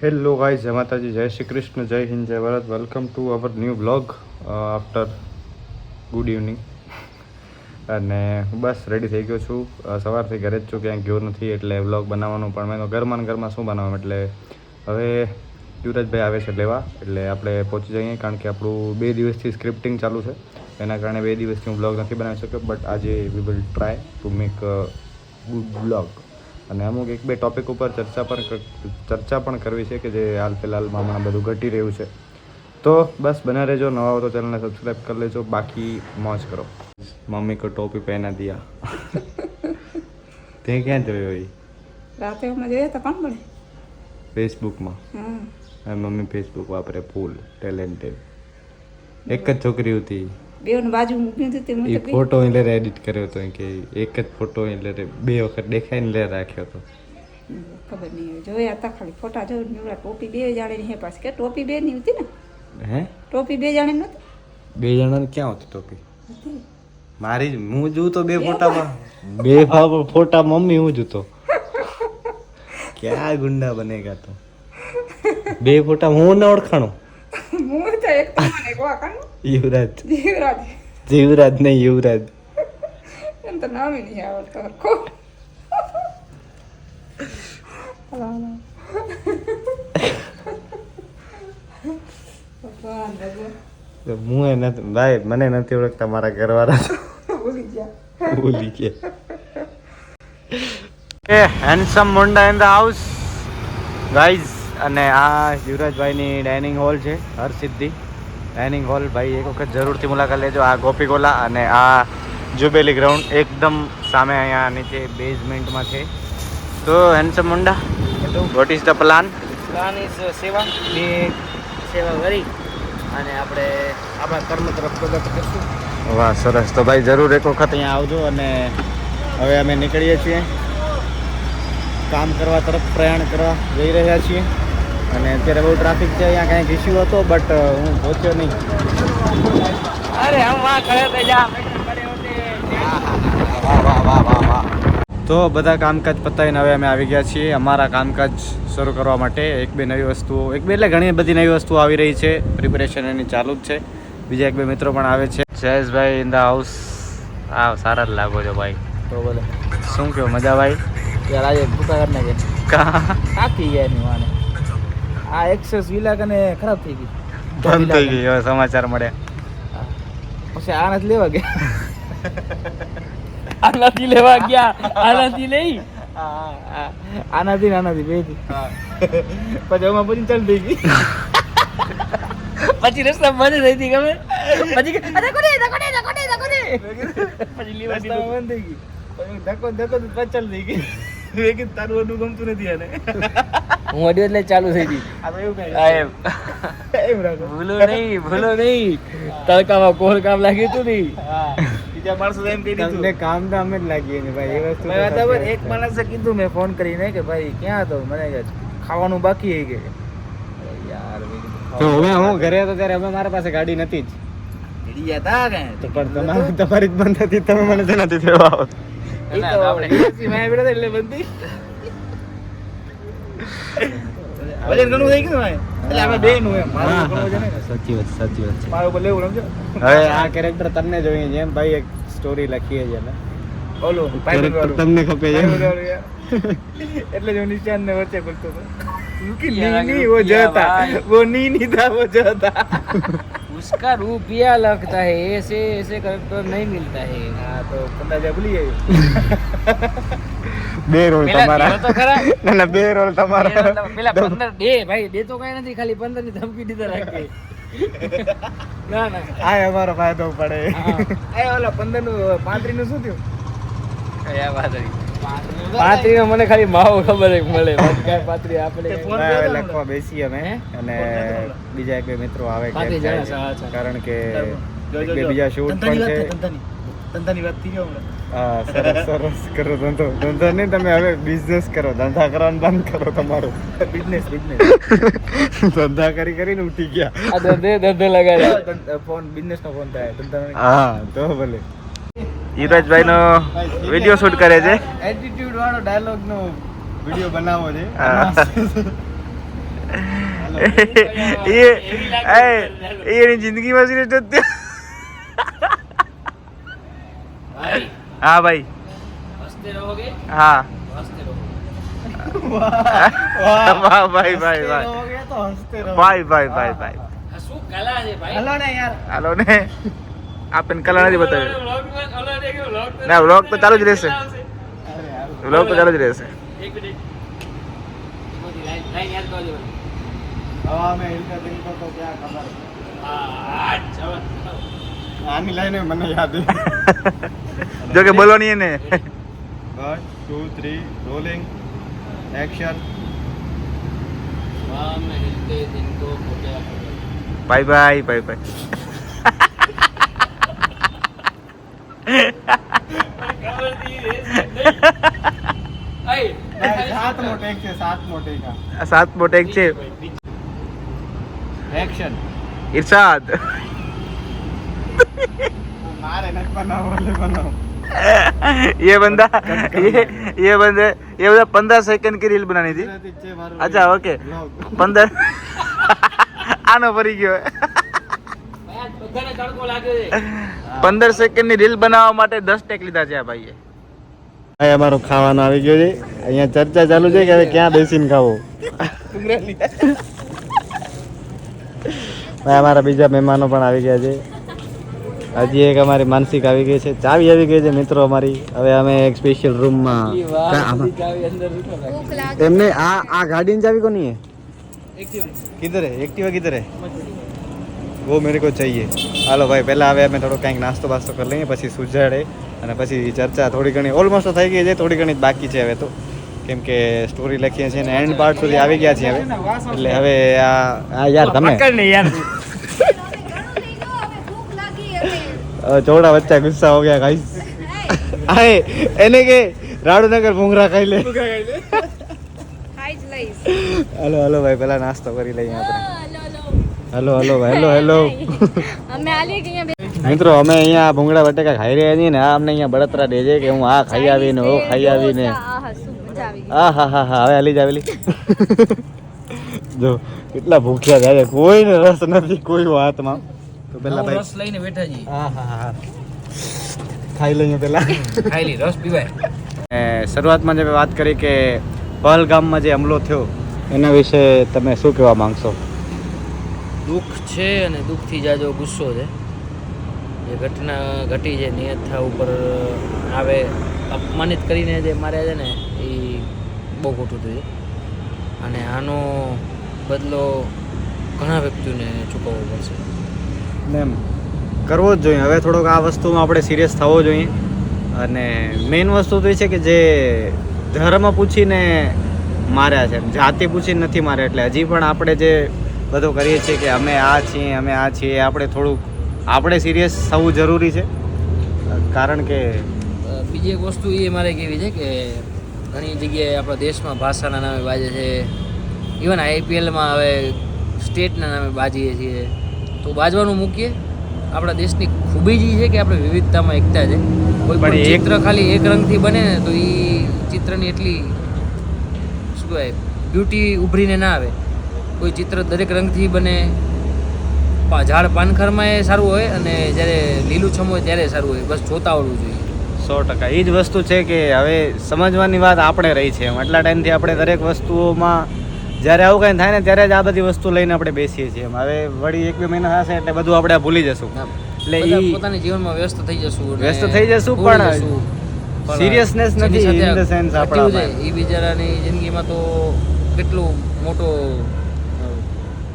Hello guys, જય માતાજી, જય શ્રી કૃષ્ણ, જય હિન્દ, જય Bharat. Welcome to our new blog after good evening. અને હું બસ રેડી થઈ ગયો છું. સવારથી ઘરે જ છું, ક્યાંય ગયો નથી, એટલે વ્લોગ બનાવવાનું પણ મેં તો ઘરમાં ને ઘરમાં શું બનાવવાનું. એટલે હવે યુવરાજભાઈ આવે છે લેવા, એટલે આપણે પહોંચી જઈએ, કારણ કે આપણું 2 દિવસથી સ્ક્રિપ્ટિંગ ચાલુ છે. એના કારણે 2 દિવસથી હું બ્લોગ નથી બનાવી શક્યો, બટ આજે we will try to make good blog. અને અમુક 1-2 ટૉપિક ઉપર ચર્ચા પણ કરવી છે, કે જે હાલ ફિલહાલમાં હમણાં બધું ઘટી રહ્યું છે. તો બસ બના રહેજો. નવા હો તો ચેનલને સબસ્ક્રાઈબ કરી લેજો. બાકી મોજ કરો. મમ્મી કો ટોપી પહેના દિયા. તે ક્યાં જોયો એ? રાતે અમે જોયા હતા. કોણ બને? ફેસબુકમાં. હા, મમ્મી ફેસબુક વાપરે, ફૂલ ટેલેન્ટેડ. એક જ છોકરી હતી, બેઉની બાજુ મૂકી હતી. એ ફોટો એટલે એડિટ કર્યો હતો, કે એક જ ફોટો એટલે 2 વખત દેખાઈને લે રાખ્યો હતો. ખબર નહીં, જોયા હતા ખાલી ફોટા જોયું. નીવડા ટોપી 2 જાણે હે પાસે કે ટોપી 2 ની હતી ને? હે? ટોપી 2 જાણે નહોતી? 2 જણાને ક્યાં હતી ટોપી? હતી. મારી હું જોઉં તો 2 ફોટામાં 2 ફોટા મમ્મી હું જોતો. ક્યાં ગુંડા બનેગા તો? 2 ફોટા હું ન ઓળખાણું. હું તો એક તો મને ગોવા કાનું યુવરાજ. જીવરાજ. જીવરાજ નહીં, યુવરાજ. એમ તો નામ નહીં આવડતો હરખો. ભગવાન ભગવાન હું એ નથી ભાઈ, મને નથી ઓળખતા મારા ઘરવાળા. ભૂલી ગયા. ભૂલી ગયા. એ હેન્ડસમ મુંડા ઇન ધ હાઉસ ગાઈઝ. અને આ યુવરાજભાઈની ડાઇનિંગ હોલ છે, હરસિદ્ધિ ડાઇનિંગ હોલ. ભાઈ એક વખત જરૂરથી મુલાકાત લેજો. આ ગોપીગોલા અને આ જુબેલી ગ્રાઉન્ડ એકદમ સામે, અહીંયા નીચે બેઝમેન્ટમાં છે. તો handsome Munda, what is the plan? Plan is સેવા. બે સેવા કરી અને આપણે આપણા કર્મ તરફ પ્રગતિ કરશું. વાહ, સરસ. તો ભાઈ જરૂર એક વખત અહીંયા આવજો. અને હવે અમે નીકળીએ છીએ, કામ કરવા તરફ પ્રયાણ કરવા જઈ રહ્યા છીએ. અને અત્યારે બહુ ટ્રાફિક છે, અહીંયા કાંઈક ઇસ્યુ હતો, બટ હું પહોંચ્યો નહીં. અરે હમ વાહ કરે તો જા તો બધા કામકાજ પતાવીને હવે અમે આવી ગયા છીએ અમારા કામકાજ શરૂ કરવા માટે. 1-2 નવી વસ્તુઓ, 1-2 એટલે ઘણી બધી નવી વસ્તુઓ આવી રહી છે. પ્રિપેરેશન એની ચાલુ જ છે. બીજા 1-2 મિત્રો પણ આવે છે. Jayeshbhai in the house. હા, સારા જ લાગો છો ભાઈ. તો બોલે શું કહો, મજા ભાઈ? યાર આજે ભૂકા કરી નાખે. કાકી ગયા ની વાને. આ એક્સેસ વિલા કને ખરાબ થઈ ગઈ, બંધ થઈ ગઈ. હવે સમાચાર મળ્યા. પછી આનાથી લેવા ગયા. આનાથી લેવા ગયા, આનાથી લઈ આનાથી બે થી. પછી અમે પછી ચાલુ થઈ ગઈ. પછી રસ્તા બંધ થઈ ગઈ. ગમે પછી પછી લીવા બંધ થઈ ગઈ. ધક્કો પછી ચાલુ થઈ ગઈ. તારું બધું ગમતું નથી આને. હું અડ્યો એટલે ચાલુ થઈ ગઈ. ભૂલો નહીં તડકામાં કોર કામ લાગ્યું હતું નહીં. બીજા માણસો એમ કહી દીધું તમને કામ તો અમે જ લાગીએ ને ભાઈ. એ વસ્તુ બરાબર. એક માણસે કીધું મેં ફોન કરીને કે ભાઈ ક્યાં હતો, મને ખાવાનું બાકી હે કે યાર. તો હવે હું ઘરે હતો ત્યારે હવે મારા પાસે ગાડી નથી જ. ગયા તા કે તો પણ તમારી જ બંધ હતી, તમે મને તેનાથી ફેરવા આવો. એટલે બંધી વજન ઘણું થઈ ગયું એટલે આપણે બે નું એમ મારું ઘણું વજન હે. સાચી વાત છે. મારું ઉપર લેવું સમજો. હવે આ કેરેક્ટર તમને જોઈએ જેમ ભાઈ એક સ્ટોરી લખીએ છે ને, ઓલો કેરેક્ટર તમને ખપે છે એટલે જો નિશાન ને વચ્ચે બોલતો હતો ની वो जो था वो नहीं था वो जो था उसका रूप ही अलग था है, ऐसे ऐसे करेक्टर नहीं मिलता है. हाँ तो पंडा भूली गए. 2 રોલ તમારા તો ખરા ના 2 રોલ તમારા. પેલા 15 દે ભાઈ, દે તો કઈ નથી, ખાલી 15 ની ધમકી દીધા રાખે. ના આ અમારો ફાયદો પડે. એ ઓલા 15 નું 35 નું શું થયું? કયા વાત હતી? 35 નો મને ખાલી માવો ખબર એક મળે, બાકી કઈ 35 આપણે લખવા બેસી અમે. અને બીજા 1-2 મિત્રો આવે કે કારણ કે 1-2 બીજા શૂટ પણ છે. ધંધાની વાત થઈ ગયો હમણાં. હા, સરસ કરો ધંધો. ધંધો નહીં, તમે હવે બિઝનેસ કરો. ધંધા કરવાનું બંધ કરો તમારું. બિઝનેસ ધંધા કરીને ઉઠી ગયા. આ ધંધે લગાડ્યા ફોન, બિઝનેસ નો ફોન થાય ધંધા. હા તો ભલે. યુવરાજભાઈ નો વિડીયો શૂટ કરે છે. એટીટ્યુડ વાળો ડાયલોગ નો વિડીયો બનાવવો છે. એની જિંદગીમાં સિરિયસ નથી. હા ભાઈ હા વાહ ભાઈ ભાઈ ભાઈ ભાઈ ભાઈ ભાઈ હાલો ને આપણને કલા નથી બતાવ્યું ના વ્લોગ તો ચાલુ જ રહેશે વ્લોગ તો ચાલુ જ રહેશે આની લાઈને મને યાદ જો કે બોલો નહીં એને 1 2 3 rolling action bye bye bye bye સાતમો ટેક છે એક્શન ઇરશાદ મારે નથી બનાવો બનાવો ये बंदा ये 15 सेकंड की रील बनानी थी अच्छा ओके 15 આનો ફરી ગયો 15 સેકન્ડ ની રીલ બનાવવા માટે 10 ટેક લીધા છે આ ભાઈએ ભાઈ અમારો ખાવાનો આવી ગયો છે અહીંયા ચર્ચા ચાલુ છે કે હવે ક્યાં બેસીને ખાવો ભાઈ અમારા બીજા મહેમાનો પણ આવી ગયા છે હજી એક અમારી માનસિક આવી ગઈ છે ચાવી આવી ગઈ છે મિત્રો અમારી હવે અમે એક સ્પેશિયલ રૂમમાં એમને આ ગાડીની ચાવી કોની है किधर है एक्टिवा किधर है वो मेरे को चाहिए હાલો ભાઈ પહેલા હવે અમે થોડો કંઈક નાસ્તો બાસ્તો કરી લઈએ પછી સુજાડે અને પછી ચર્ચા થોડી ઘણી ઓલમોસ્ટ થઈ ગઈ છે થોડી ઘણી બાકી છે હવે તો કેમ કે સ્ટોરી લખીએ છીએ ને એન્ડ પાર્ટ સુધી આવી ગયા છીએ હવે એટલે હવે આ યાર તમે छोड़ा बच्चा गुस्सा हो गया गाइस आए एने के राडूनगर भूंगरा खाई ले हेलो हेलो भाई पहला नाश्ता કરી લઈએ આપણે हेलो हेलो भाई हेलो हेलो અમે આલી ગયા મિત્રો અમે અહીંયા ભૂંગળા બટેકા ખાઈ રહ્યા છીએ ને આ અમને અહીંયા બળતરા દે છે કે હું આ ખાઈ આવીને ઓ ખાઈ આવીને હા હા હા હા હવે આલી જ આવેલી જો કેટલા ભૂખ્યા જાય કોઈને રસ નથી કોઈ હાથમાં તો પેલા ભાઈ રસ લઈને બેઠા જી હા હા હા ખાઈ લઈએ પેલા ખાઈ લી રસ પીવાય શરૂઆતમાં જે વાત કરી કે પહલગામમાં જે હુમલો થયો એના વિશે તમે શું કહેવા માંગશો દુઃખ છે અને દુઃખથી જાજો ગુસ્સો છે જે ઘટના ઘટી છે નિયતથા ઉપર આવે અપમાનિત કરીને જે માર્યા છે ને એ બહુ ખોટું થયું છે અને આનો બદલો ઘણા વ્યક્તિઓને ચૂકવવો પડશે એમ કરવો જ જોઈએ હવે થોડોક આ વસ્તુમાં આપણે સિરિયસ થવો જોઈએ અને મેઇન વસ્તુ તો એ છે કે જે ધર્મ પૂછીને માર્યા છે જાતિ પૂછીને નથી માર્યા એટલે હજી પણ આપણે જે બધું કરીએ છીએ કે અમે આ છીએ આપણે થોડુંક આપણે સિરિયસ થવું જરૂરી છે કારણ કે બીજી એક વસ્તુ એ મારે કહેવી છે કે ઘણી જગ્યાએ આપણા દેશમાં ભાષાના નામે બાજે છે ઇવન આઈપીએલમાં હવે સ્ટેટના નામે બાજીએ છીએ તો બાજવાનું મૂકીએ આપણા દેશની ખૂબી જ છે કે આપણે વિવિધતામાં એકતા છે કોઈ પણ ચિત્ર ખાલી એક રંગથી બને ને તો એ ચિત્રની એટલી શું કહેવાય બ્યુટી ઉભરીને ના આવે કોઈ ચિત્ર દરેક રંગથી બને ઝાડ પાનખરમાં એ સારું હોય અને જ્યારે લીલુંછમ હોય ત્યારે સારું હોય બસ જોતા આવડવું જોઈએ 100% એ જ વસ્તુ છે કે હવે સમજવાની વાત આપણે રહી છે એટલા ટાઈમથી આપણે દરેક વસ્તુઓમાં જ્યારે આવું કંઈ થાય ને ત્યારે જ આ બધી વસ્તુ લઈને આપણે બેસીએ છીએ હવે વળી 1-2 મહિના થશે એટલે બધું આપણે ભૂલી જશું એટલે એ પોતાની જીવનમાં વ્યસ્ત થઈ જશું પણ સિરિયસનેસ નથી ઇન ધ સેન્સ આપણા એ બિચારાની જિંદગીમાં તો કેટલું મોટો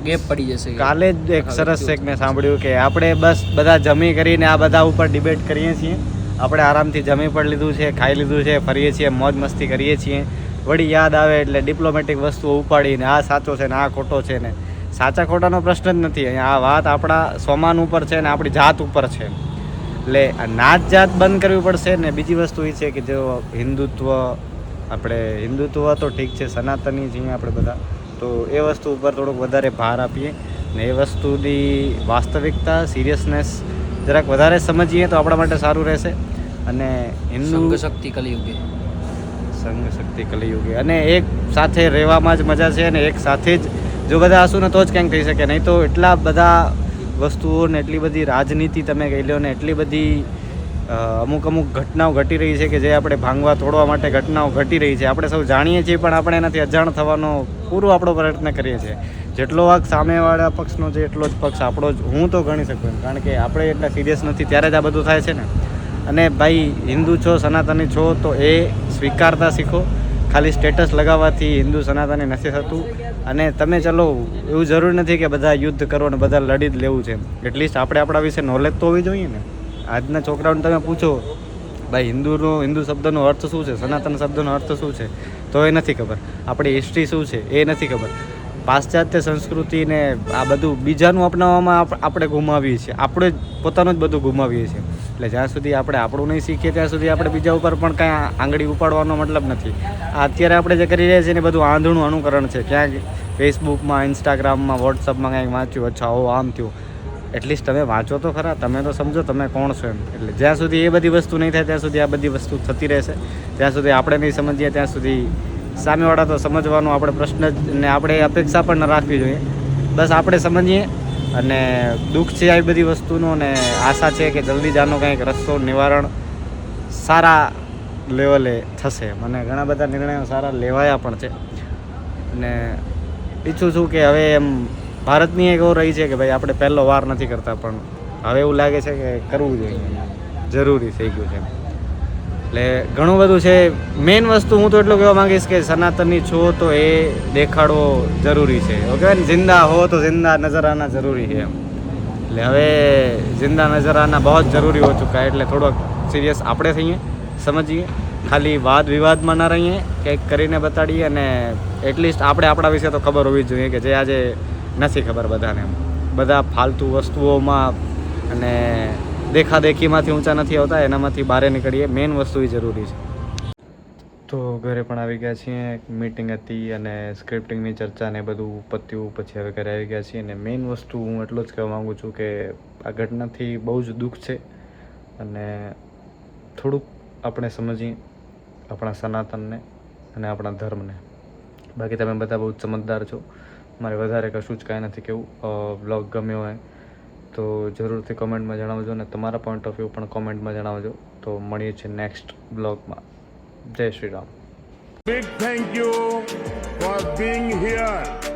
ગેપ પડી જશે કાલે જ એક સરસ એક મેં સાંભળ્યું કે આપણે બસ બધા જમી કરીને આ બધા ઉપર ડિબેટ કરીએ છીએ આપણે આરામથી જમી પણ લીધું છે ખાઈ લીધું છે ફરીએ છીએ મોજ મસ્તી કરીએ છીએ વળી યાદ આવે એટલે ડિપ્લોમેટિક વસ્તુઓ ઉપાડીને આ સાચો છે ને આ ખોટો છે ને સાચા ખોટાનો પ્રશ્ન જ નથી અહીંયા આ વાત આપણા સ્વમાન ઉપર છે ને આપણી જાત ઉપર છે એટલે આ નાત જાત બંધ કરવી પડશે ને બીજી વસ્તુ એ છે કે જો હિન્દુત્વ તો ઠીક છે સનાતની છીએ આપણે બધા તો એ વસ્તુ ઉપર થોડુંક વધારે ભાર આપીએ ને એ વસ્તુની વાસ્તવિકતા સિરિયસનેસ જરાક વધારે સમજીએ તો આપણા માટે સારું રહેશે અને સંઘ શક્તિ કલિયુગે અને એક સાથે રહેવામાં જ મજા છે અને એક સાથે જ જો બધા હશું ને તો જ ક્યાંક થઈ શકે, નહીં તો એટલા બધા વસ્તુઓ ને એટલી બધી રાજનીતિ તમે કહી લો ને એટલી બધી અમુક ઘટનાઓ ઘટી રહી છે કે જે આપણે ભાંગવા તોડવા માટે ઘટનાઓ ઘટી રહી છે. આપણે સૌ જાણીએ છીએ પણ આપણે એનાથી અજાણ થવાનો પૂરો આપણો પ્રયત્ન કરીએ છીએ. જેટલો વાંક સામેવાળા પક્ષનો છે એટલો જ પક્ષ આપણો જ હું તો ગણી શકું એમ, કારણ કે આપણે એટલા સિરિયસ નથી ત્યારે જ આ બધું થાય છે ને. અને ભાઈ હિન્દુ છો સનાતની છો તો એ સ્વીકારતા શીખો. ખાલી સ્ટેટસ લગાવવાથી હિન્દુ સનાતની નથી થતું. અને તમે ચલો એવું જરૂરી નથી કે બધા યુદ્ધ કરો ને બધા લડી જ લેવું છે. એટલીસ્ટ આપણે આપણા વિશે નોલેજ તો હોવી જોઈએ ને. આજના છોકરાઓને તમે પૂછો ભાઈ હિન્દુ શબ્દનો અર્થ શું છે, સનાતન શબ્દનો અર્થ શું છે, તો એ નથી ખબર. આપણી હિસ્ટ્રી શું છે એ નથી ખબર. પાશ્ચાત્ય સંસ્કૃતિને આ બધું બીજાનું અપનાવવામાં આપણે ગુમાવીએ છીએ, આપણે જ પોતાનું જ બધું ગુમાવીએ છીએ. એટલે જ્યાં સુધી આપણે આપણું નહીં શીખીએ ત્યાં સુધી આપણે બીજા ઉપર પણ કાંઈ આંગળી ઉપાડવાનો મતલબ નથી. અત્યારે આપણે જે કરી રહ્યા છીએ ને બધું આંધળું અનુકરણ છે. ક્યાંક ફેસબુકમાં, ઇન્સ્ટાગ્રામમાં, વોટ્સઅપમાં કંઈક વાંચ્યું, અચ્છા ઓ આમ થયું. એટલીસ્ટ તમે વાંચો તો ખરા, તમે તો સમજો તમે કોણ છો એમ. એટલે જ્યાં સુધી એ બધી વસ્તુ નહીં થાય ત્યાં સુધી આ બધી વસ્તુ થતી રહેશે. જ્યાં સુધી આપણે નહીં સમજીએ ત્યાં સુધી સામેવાળા તો સમજવાનો આપણે પ્રશ્ન જ ને આપણે અપેક્ષા પણ ન રાખવી જોઈએ. બસ આપણે સમજીએ અને દુઃખ છે આવી બધી વસ્તુનો ને આશા છે કે જલ્દી જ આનો કંઈક રસ્તો નિવારણ સારા લેવલે થશે. મને ઘણા બધા નિર્ણયો સારા લેવાયા પણ છે અને ઈચ્છું છું કે હવે એમ ભારતની એક એવો રહી છે કે ભાઈ આપણે પહેલો વાર નથી કરતા, પણ હવે એવું લાગે છે કે કરવું જોઈએ, જરૂરી થઈ ગયું છે. એટલે ઘણું બધું છે. મેઇન વસ્તુ હું તો એટલું કહેવા માંગીશ કે સનાતની છો તો એ દેખાડવો જરૂરી છે. ઓકે, જિંદા હો તો જિંદા નજર આના જરૂરી છે એમ. એટલે હવે જિંદા નજર આના બહુ જ જરૂરી હો ચૂકા. એટલે થોડોક સિરિયસ આપણે થઈએ, સમજીએ, ખાલી વાદ વિવાદમાં ના રહીએ, કંઈક કરીને બતાડીએ. અને એટલીસ્ટ આપણે આપણા વિશે તો ખબર હોવી જ જોઈએ કે જે આજે નથી ખબર બધાને. બધા ફાલતુ વસ્તુઓમાં અને દેખાદેખીમાંથી ઊંચા નથી આવતા, એનામાંથી બહાર નીકળીએ. મેઇન વસ્તુ એ જરૂરી છે. તો ઘરે પણ આવી ગયા છીએ. એક મીટિંગ હતી અને સ્ક્રિપ્ટિંગની ચર્ચા ને બધું પત્યું. પછી હવે ઘરે આવી ગયા છીએ. અને મેઇન વસ્તુ હું એટલો જ કહેવા માગું છું કે આ ઘટનાથી બહુ જ દુઃખ છે અને થોડુંક આપણે સમજીએ આપણા સનાતનને અને આપણા ધર્મને. બાકી તમે બધા બહુ જ સમજદાર છો. મારે વધારે કશું જ કાંઈ નથી કહેવું. વ્લોગ ગમ્યો હોય તો જરૂરથી કોમેન્ટમાં જણાવજો અને તમારા પોઈન્ટ ઓફ વ્યૂ પણ કોમેન્ટમાં જણાવજો. તો મળીએ છીએ નેક્સ્ટ બ્લોગમાં. જય Shri Ram. Big thank you for being here.